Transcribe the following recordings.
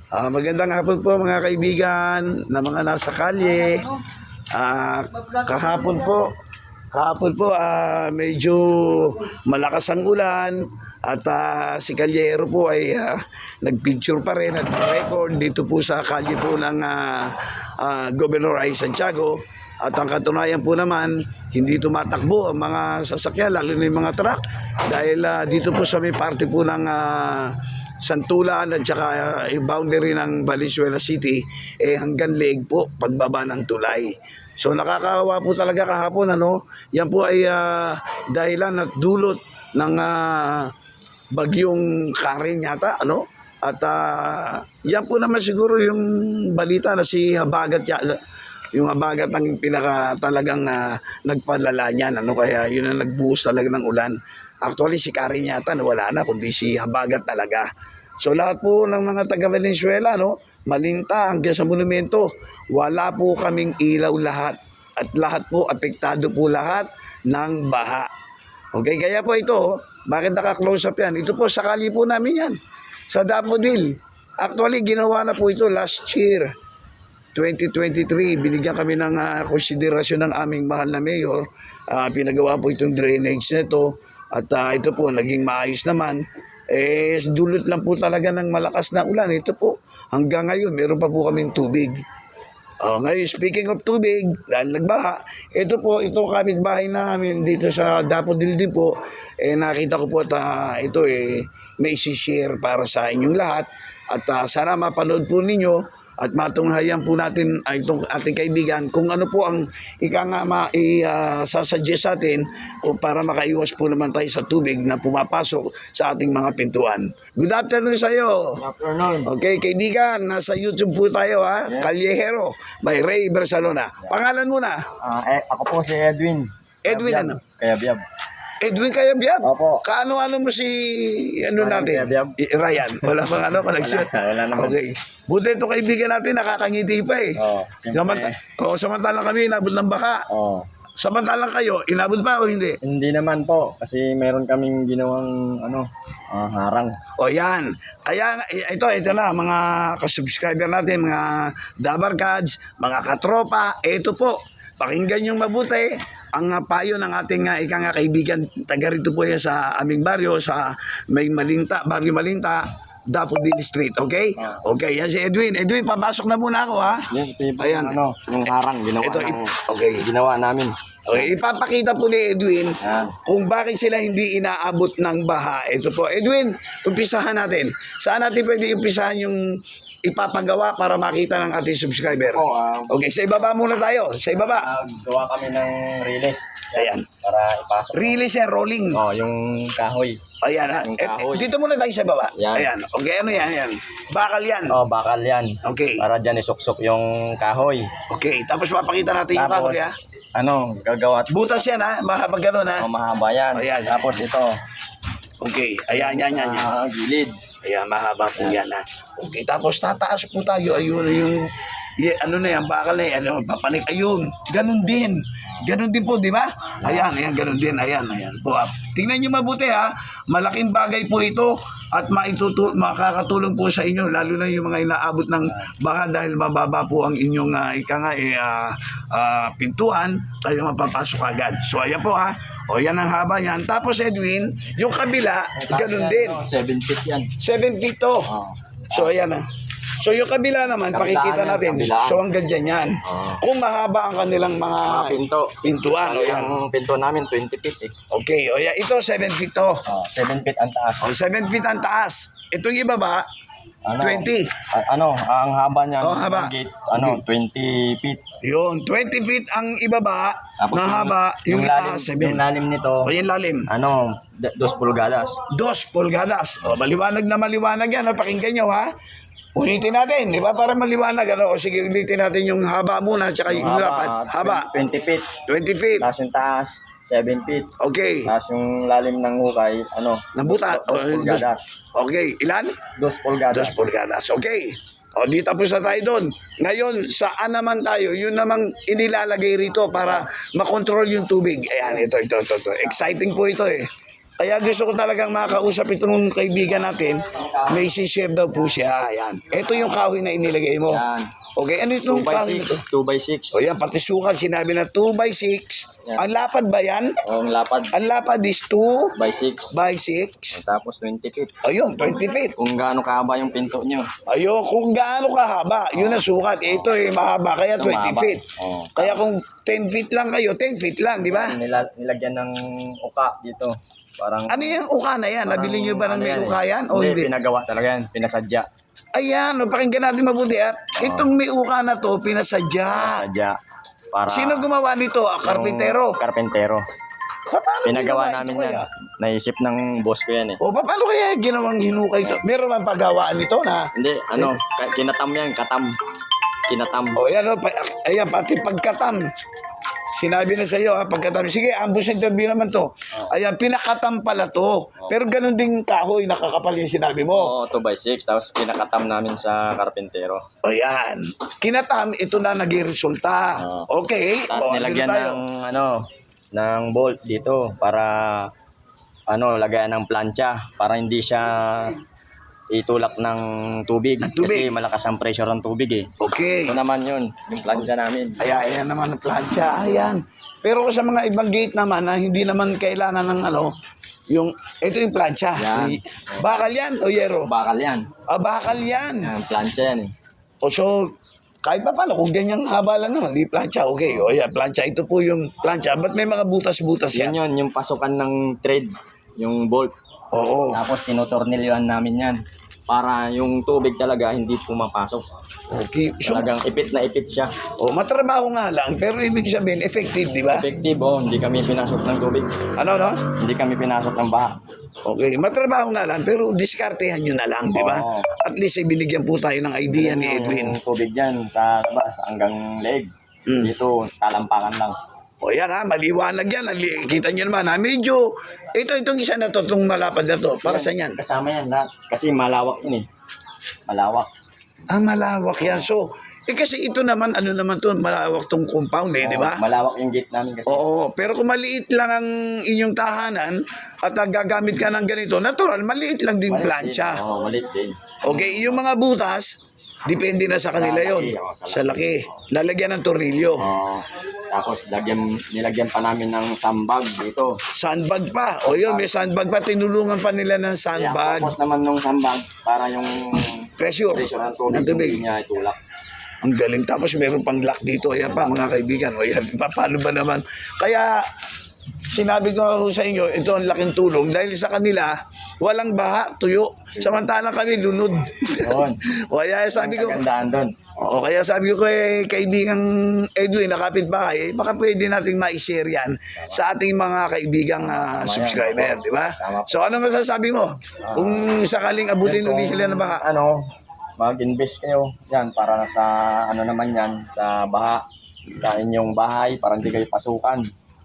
Magandang hapon po mga kaibigan na mga nasa kalye. Kahapon po medyo malakas ang ulan at si Kalyero po ay nagpicture pa rin at record dito po sa kalye po ng Governor I. Santiago. At ang katunayan po naman, hindi tumatakbo ang mga sasakyan, lalo na yung mga truck. Dahil dito po sa may parte po ng Santulan at saka yung boundary ng Valenzuela City, hanggang leeg po, pagbaba ng tulay. So nakakawa po talaga kahapon, yan po ay dahilan at dulot ng bagyong Karen yata, At yan po naman siguro yung balita na si Habagat yung Habagat ang talagang nagpalala niyan, kaya yun ang nagbuhos talaga ng ulan. Actually si Karen yata nawala na, kundi si Habagat talaga. So lahat po ng mga taga Valenzuela, Malinta hanggang sa monumento, wala po kaming ilaw lahat. At lahat po, apektado po lahat ng baha. Okay, kaya po ito, bakit naka-close up yan? Ito po, sakali po namin yan. Sa Daffodil. Actually, ginawa na po ito last year. 2023, binigyan kami ng konsiderasyon ng aming mahal na mayor. Pinagawa po itong drainage nito. At ito po, naging maayos naman. Dulot lang po talaga ng malakas na ulan. Ito po, hanggang ngayon, meron pa po kaming tubig. Ngayon, speaking of tubig, dahil nagbaha, ito po, ito kapitbahay namin dito sa Daffodil din po. Nakita ko po at ito may isi-share para sa inyong lahat. At sana mapanood po ninyo at matunghayan po natin itong ating kaibigan kung ano po ang sasuggest sa atin para makaiwas po naman tayo sa tubig na pumapasok sa ating mga pintuan. Good afternoon sa iyo. Good afternoon. Okay, kaibigan, nasa YouTube po tayo Yes. Kalyehero by Ray Barcelona. Pangalan mo na? Ako po si Edwin. Edwin Kayabyab. ano? Kayabyab. Edwin Kayabyab? Opo. Kaano-ano mo si Ryan natin? Kayabyab. Ryan. Wala pang connection. Wala naman. Okay. Buti ito kaibigan natin, nakakangiti pa siyempre. Samantalang kami, inabot ng baka. Samantalang kayo, inabot ba o hindi? Hindi naman po kasi meron kaming ginawang harang. Yan. Kaya ito na mga ka-subscriber natin, mga Dabarkads, mga katropa, ito po. Pakinggan yung mabuti ang payo ng ating kaibigan taga rito po yan sa aming baryo sa may Malinta, Barrio Malinta, Daffodil Street, okay? Okay, yan si Edwin. Edwin, papasok na muna ako, ha? Ayan. Yung harang ginawa namin. Okay, ipapakita po ni Edwin kung bakit sila hindi inaabot ng baha. Ito po, Edwin, umpisahan natin. Saan natin pwede umpisahan yung ipapagawa para makita ng ating subscriber? Okay, sa ibaba muna tayo. Sa ibaba. Gawa kami ng release. Ayan. Para ipasok. Release and rolling. Yung kahoy. Ayan, ha? Dito muna tayo sa baba. Yan. Ayan. Okay, ano yan? Bakal yan. Bakal yan. Okay. Para dyan isuksok yung kahoy. Okay, tapos papakita natin yung kahoy, ha? Gagawa. Butas yan, ha? Mahaba ganun, ha? Mahaba yan. Ayan. Tapos ito. Okay, ayan. Gilid. Ayan, mahaba po yan, ha? Okay, tapos tataas po tayo. Ayun, yung bakal na yan, papanik, ayun, ganun din po, di ba? Ayan, ganun din, ayan po. Tingnan nyo mabuti, ha, malaking bagay po ito at makakatulong po sa inyo, lalo na yung mga inaabot ng baha dahil mababa po ang inyong pintuan, kayo mapapasok agad. So, ayan po, ha, yan ang haba niyan. Tapos, Edwin, yung kabila, ganun din. 7 feet yan. 7 feet to. So, ayan, ha. So yung kabila naman, pakikita natin. So hanggang dyan yan. Kung mahaba ang kanilang mga pintuan. Yung pinto namin, 20 feet Okay, ito 7 feet to. 7 feet ang taas. 7 feet ang taas. Itong ibaba, 20. Ang haba niya, haba. Gate, 20 feet. Yun, 20 feet ang ibaba, Tapos na haba, yung itaas, 7. Yung lalim nito, Yung lalim. 2 pulgadas. 2 pulgadas. Maliwanag na maliwanag yan. Pakinggan nyo, ha? Ulitin natin, di ba? Para maliwanag. Sige, ulitin natin yung haba muna, tsaka yung lapad. Haba. 20 feet. 20 feet. Tapos yung taas, 7 feet. Okay. Tapos yung lalim ng hukay, Ng buta. 2 pulgadas. Okay, ilan? 2 pulgadas. 2 pulgadas. Okay. Di tapos na tayo doon. Ngayon, saan naman tayo? Yun namang inilalagay rito para makontrol yung tubig. Ayan, ito. Exciting po ito, Kaya gusto ko talagang makausap itong kaibigan natin. May share daw po siya. Ayan. Ito yung kahoy na inilagay mo. Yan. Okay, ano itong kahoy na 2x6. ito? 2x6. O yan, pati sukat, sinabi na 2x6. Yan. Ang lapad ba yan? Ang lapad. Ang lapad is 2 By 6. by 6. Tapos 20 feet. Ayun, 20 feet. Kung gaano kahaba yung pinto nyo. Ayun, kung gaano kahaba, yun ang sukat. Ito mahaba, kaya Ito 20 mahaba. feet. Oo. Kaya kung 10 feet lang kayo, 10 feet lang, di ba? Nilagyan ng uka dito. Parang Ano yung uka na yan? Nabili nyo ba ng ano may yan uka yan? O Hindi, hindi? pinagawa talaga yan. Pinasadya. Ayan, pakinggan natin mabuti. Itong may uka na to, pinasadya. Sadya. Para Sino gumawa nito? Karpintero. Yung karpintero. Paano Pinagawa ginawa namin ito yan. kaya? Naisip ng boss ko yan eh. O paano kaya ginawang hinukay ito? Meron man paggawaan nito na? Hindi, ano, kinatam yan, katam. Kinatam. O yan, ayan, pati pagkatam. Sinabi na sa iyo, pagkatam. Sige, ambush interview naman to. Ayan, pinakatam pala to. Pero ganun ding kahoy, nakakapal yung sinabi mo. Oo, 2x6. Tapos pinakatam namin sa karpintero. O yan. Kinatam, ito na naging resulta. Okay. Tapos O, nilagyan andito tayo. ng bolt dito para lagayan ng plancha para hindi siya itulak ng tubig. tubig. Kasi malakas ang pressure ng tubig eh. Okay. Ito naman yun, yung plancha namin. Ayan naman ang plancha. Ayan. Pero sa mga ibang gate naman na hindi naman kailangan ng ito yung plancha. Yan. Bakal yan o yero? Bakal yan. Bakal yan. Yan, plancha yan eh. O so, kahit pa paano, kung ganyang haba lang naman, di plancha, okay. O yan, plancha. Ito po yung plancha. Ba't may mga butas-butas Yan yan? yun, yung pasukan ng thread, yung bolt. Oo. Tapos tinutornilyohan namin yan para yung tubig talaga hindi pumapasok. Okay. So, Talagang ipit na ipit siya. matrabaho nga lang, pero ibig sabihin, effective, di ba? Effective hindi kami pinasok ng tubig. Ano, no? Hindi kami pinasok ng baha. Okay, matrabaho nga lang, pero diskartehan nyo na lang, di ba? Oo. At least, binigyan po tayo ng idea ni Edwin. Yung tubig dyan sa labas hanggang leg. Dito, talampakan lang. O yan maliwanag yan. Kita nyo naman medyo, itong isa na to, itong malapad na to, para sa yan. Kasama yan lahat. Kasi malawak yun eh. Malawak. Malawak yan. So, kasi ito naman, malawak tong compound di ba? Malawak yung gate namin kasi. Oo, pero kung maliit lang ang inyong tahanan at gagamit ka ng ganito, natural, maliit lang din plancha. Oo, maliit din. Okay, yung mga butas, depende na sa kanila yon. Sa laki. Lalagyan ng tornilyo. Oo. Tapos nilagyan pa namin ng sandbag dito. Sandbag pa. O yun, may sandbag pa. Tinulungan pa nila ng Kaya sandbag. tapos naman nung sandbag para yung Pressure pressure ng ng tubig. tubig hindi niya itulak. Ang galing. Tapos meron pang lock dito. Ayan pa mga kaibigan. O yan, paano ba naman? Kaya sinabi ko sa inyo, ito ang laking tulong. Dahil sa kanila, walang baha, tuyo. Samantalang kami, lunod. Yun. Kaya sabi ko, Kagandaan doon. kaya sabi ko kay kaibigang Edwin, na kapitbahay, baka pwede nating ma-share yan sa ating mga kaibigang subscriber, di ba? So ano masasabi mo? Kung sakaling abutin ulit sila na baha? Mag-invest kayo yan para sa naman yan, sa baha, sa inyong bahay, para hindi kayo pasukan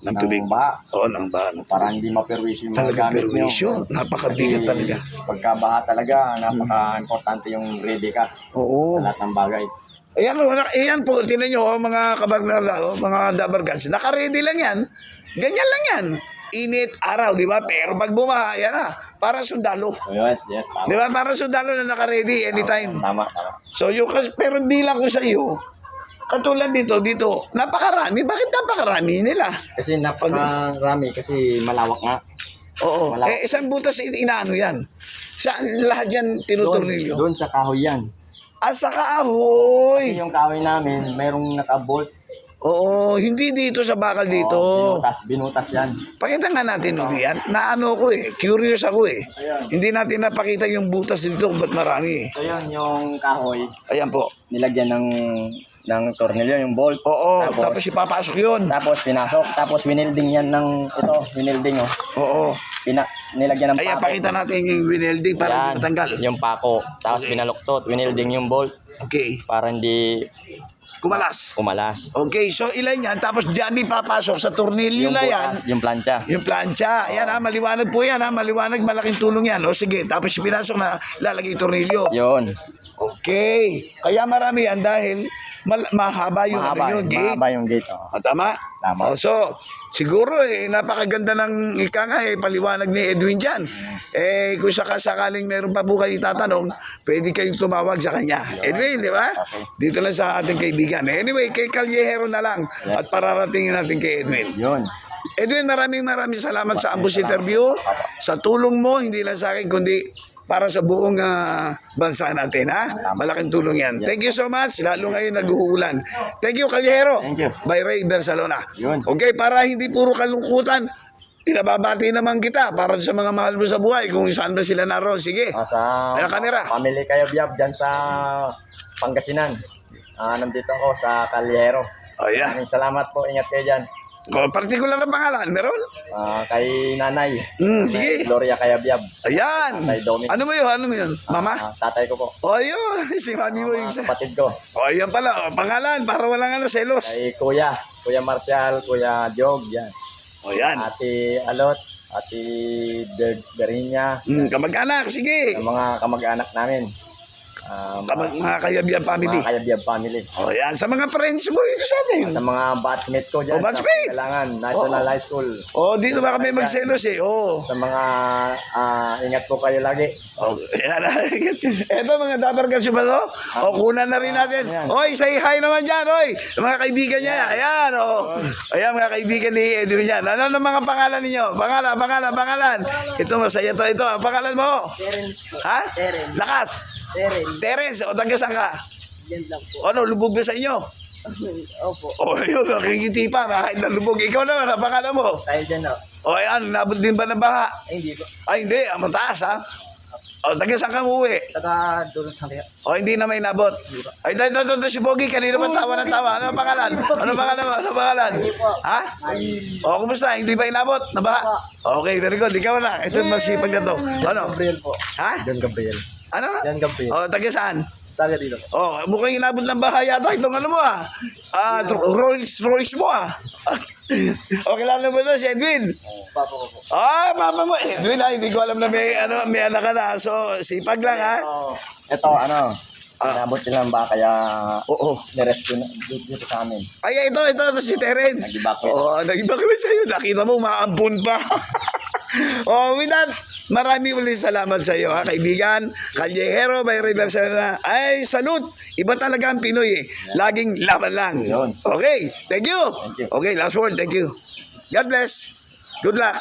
Ng tubig. baha, Oo, ng baha. para hindi maperwisyo yung mga Talaga gamit nyo. perwisyo. Napakabigat Kasi talaga. pagkabaha talaga, napaka-importante yung ready ka Oo. sa lahat ng bagay. Ayan po, tinan nyo, mga kabagnala, mga dabargans, naka-ready lang yan. Ganyan lang yan. Init, araw, di ba? Pero pag bumaha, yan para sundalo. So yes, tama. Di ba? Para sundalo na naka-ready anytime. Tama. So, pero bilang ko sa iyo, katulad dito, napakarami. Bakit napakarami nila? Kasi napakarami, kasi malawak nga. Oo. Wala. Isang butas inaano yan. Saan lahat yan tinuturnilyo? Doon sa kahoy yan. Sa kahoy. Kasi yung kahoy namin, mayroong naka-bolt. Oo, hindi dito sa bakal dito. Binutas yan. Pakita nga natin ulit yan. Naano ko curious ako Ayan. Hindi natin napakita yung butas dito kung ba't marami So yun, yung kahoy, Ayan po. nilagyan ng tornilyo, yung bolt. Oo, tapos ipapasok yun. Tapos pinasok, tapos winilding yan winilding Oo. Nilagyan ng Ayan, pako. pakita natin yung winelding para Yan, hindi matanggal. yung pako. Tapos pinaluktot, winilding yung bolt Okay. para hindi Kumalas. kumalas. Okay, so ilan yan? Tapos dyan ipapasok sa tornilyo Yung na yan. butas, yung plancha. Yung plancha. Ayan maliwanag po yan maliwanag, malaking tulong yan. O sige, tapos pinasok na lalagay yung tornilyo. Yun. Okay. Kaya marami yan dahil mahaba yung, gate. mahaba yung gate. Oh. Tama? Tama. So, siguro napakaganda ng ika nga paliwanag ni Edwin dyan. Kung sakaling meron pa po kayo tatanong, pwede kayong tumawag sa kanya. Edwin, di ba? Okay. Dito lang sa ating kaibigan. Anyway, kay Callejero na lang at pararatingin natin kay Edwin. Yun. Edwin, maraming salamat sa ambush interview. Sa tulong mo, hindi lang sa akin, kundi para sa buong bansa natin, ha? Malaking tulong yan. Thank you so much. Lalo ngayon nag-uulan. Thank you, Callejero. Thank you. By Ray Barcelona. Yun. Okay, para hindi puro kalungkutan, pinababati naman kita para sa mga mahal mo sa buhay kung saan ba sila naroon. Sige. Sa Ayan, kamera. family kayo biyab dyan sa Pangasinan. Nandito ako sa Callejero. Ayan. Maraming salamat po. Ingat kayo dyan. Particular na pangalan, meron? Kay nanay. Sige. Gloria Kayabyab. Ayan. Tatay Dominic. Ano mo yun? Ano mo yun? Mama? Tatay ko po. O, yun. Si mami mo yung isa. Kapatid ko. O, yan pala. O, pangalan, para walang selos. Kay Kuya. Kuya Marcial. Kuya Jog. Yan. O, yan. Ate Alot. Ate Berinya. Kamag-anak, sige. Ang mga kamag-anak namin. Mga Kayabyab family. Mga Kayabyab family. O, yan. Sa mga friends mo dito sa atin. Sa mga batchmate ko dyan. batchmate? Sa Kailangan. National High School. O, dito ba kami magselos O. Sa mga ingat po kayo lagi. O, yan. Eto, mga dabargas ba to? O, kunan na rin natin. Ayan. Oy, say hi naman dyan, oy. Mga kaibigan niya. Ayan, o. Ayan, mga kaibigan ni Edwin yan. Ano ang mga pangalan ninyo? Pangalan. Ito, masaya to. Ito, ang pangalan mo? Terence po. Ha? Terence. Lakas. Terence, o taga saan ka? Yan lang po. O, ano, lubog ba sa inyo? Opo. O, yun, nakikiti pa. Kahit na lubog. Ikaw naman, ang pangalan mo? Tayo dyan o. O, ayan, nabot din ba ng baha? Hindi po. Ay, hindi. Mataas, ha? O, taga saan ka umuwi? Taga doon sa kaya. O, hindi na may nabot. Ay, ito si Bogie. Kanina pa tawa ng tawa. Ano ang pangalan? Ano pangalan? Ha? O, kumusta? Hindi ba inabot? Nabaha? Okay, very good. Ikaw na. Ito yung masipag na to. Ano? Gabriel po. Ha? John Gabriel. Ano? John Gabriel. O, taga saan? Taga dito po. Oh, mukhang inabot ng bahay yata itong ano mo Rolls Royce mo O, kilala mo ito si Edwin? Papa ko po. Papa mo. Edwin hindi ko alam na may anak ka na. So, sipag lang Ito, inabot lang ba kaya Oo. nirescue na dito sa amin. Ay, ito si Terence. Nag-evacuate. Nag-evacuate sa'yo. Nakita mo, maampun pa. With that, marami ulit salamat sa iyo, kaibigan. Callejero by Riversina. Ay, salute. Iba talaga ang Pinoy Laging laban lang. Yun. Okay, thank you. Thank you. Okay, last word, thank you. God bless. Good luck.